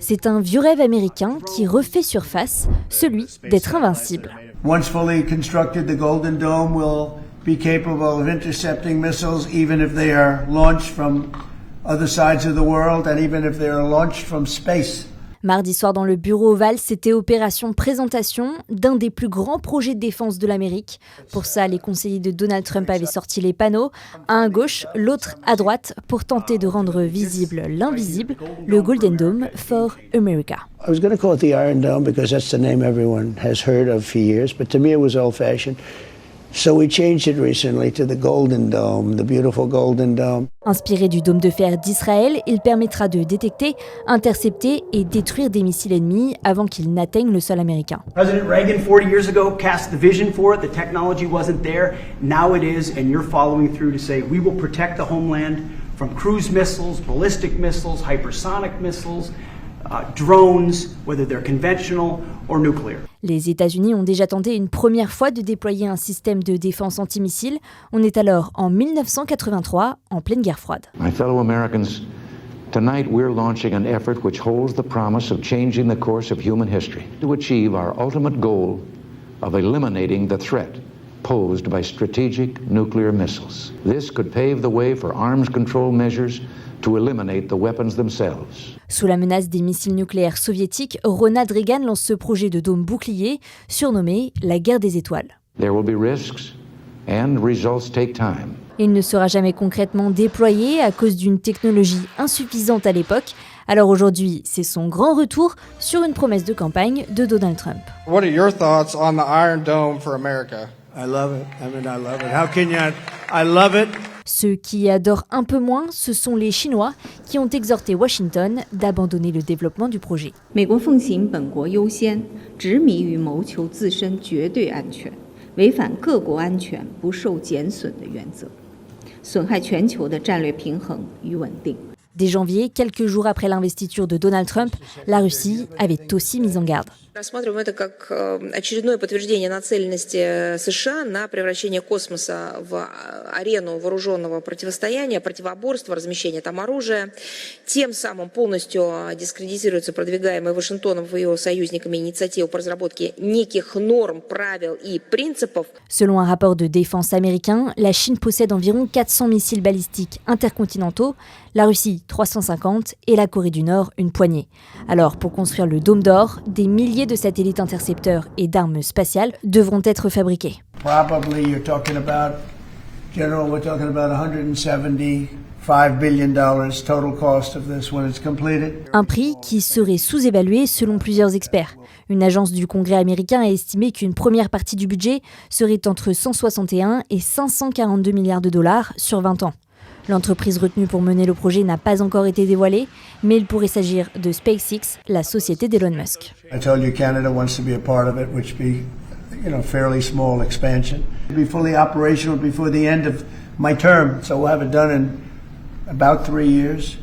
C'est un vieux rêve américain qui refait surface, celui d'être invincible. Once fully constructed, the Golden Dome will be capable of intercepting missiles even if they are launched from other sides of the world and even if they are launched from space. Mardi soir dans le bureau ovale, c'était opération présentation d'un des plus grands projets de défense de l'Amérique. Pour ça, les conseillers de Donald Trump avaient sorti les panneaux, un à gauche, l'autre à droite, pour tenter de rendre visible l'invisible, le Golden Dome for America. I was going to call it the Iron Dome because that's the name everyone has heard of for years, but to me it was old-fashioned. So we changed it recently to the Golden Dome, the beautiful Golden Dome. Inspiré du dôme de fer d'Israël, il permettra de détecter, intercepter et détruire des missiles ennemis avant qu'ils n'atteignent le sol américain. President Reagan, 40 years ago, cast the vision for it. The technology wasn't there. Now it is, and you're following through to say we will protect the homeland from cruise missiles, ballistic missiles, hypersonic missiles, drones, whether they're conventional or nuclear. Les États-Unis ont déjà tenté une première fois de déployer un système de défense antimissile. On est alors en 1983, en pleine guerre froide. My fellow Americans, tonight we're launching an effort which holds the promise of changing the course of human history to achieve our ultimate goal of eliminating the threat posed by strategic nuclear missiles. This could pave the way for arms control measures to eliminate the weapons themselves. Sous la menace des missiles nucléaires soviétiques, Ronald Reagan lance ce projet de dôme bouclier, surnommé la guerre des étoiles. There will be risks and results take time. Il ne sera jamais concrètement déployé à cause d'une technologie insuffisante à l'époque. Alors aujourd'hui, c'est son grand retour sur une promesse de campagne de Donald Trump. What are your thoughts on the Iron Dome for America? I love it. I mean, I love it. How can you? I love it. Ceux qui adorent un peu moins, ce sont les Chinois qui ont exhorté Washington d'abandonner le développement du projet. 美国奉行本国优先，执迷于谋求自身绝对安全，违反各国安全不受减损的原则，损害全球的战略平衡与稳定。Dès janvier, quelques jours après l'investiture de Donald Trump, la Russie avait aussi mis en garde. Рассматриваем это как очередное подтверждение нацеленности США на превращение космоса в арену вооруженного противостояния, противоборства, размещения там оружия. Тем самым полностью дискредитируется продвигаемая Вашингтоном и его союзниками инициатива по разработке неких норм, правил и принципов. Selon un rapport de défense américain, la Chine possède environ 400 missiles balistiques intercontinentaux, la Russie 350 et la Corée du Nord une poignée. Alors, pour construire le Dôme d'Or, des milliers de satellites intercepteurs et d'armes spatiales devront être fabriqués. Probably you're talking about, General, we're talking about $175 billion total cost of this when it's completed. Un prix qui serait sous-évalué selon plusieurs experts. Une agence du Congrès américain a estimé qu'une première partie du budget serait entre 161 et 542 milliards de dollars sur 20 ans. L'entreprise retenue pour mener le projet n'a pas encore été dévoilée, mais il pourrait s'agir de SpaceX, la société d'Elon Musk. I told you Canada wants to be a part of it, which be, fairly small expansion. It'll be fully operational before the end of my term, so we'll have it done in about 3 years.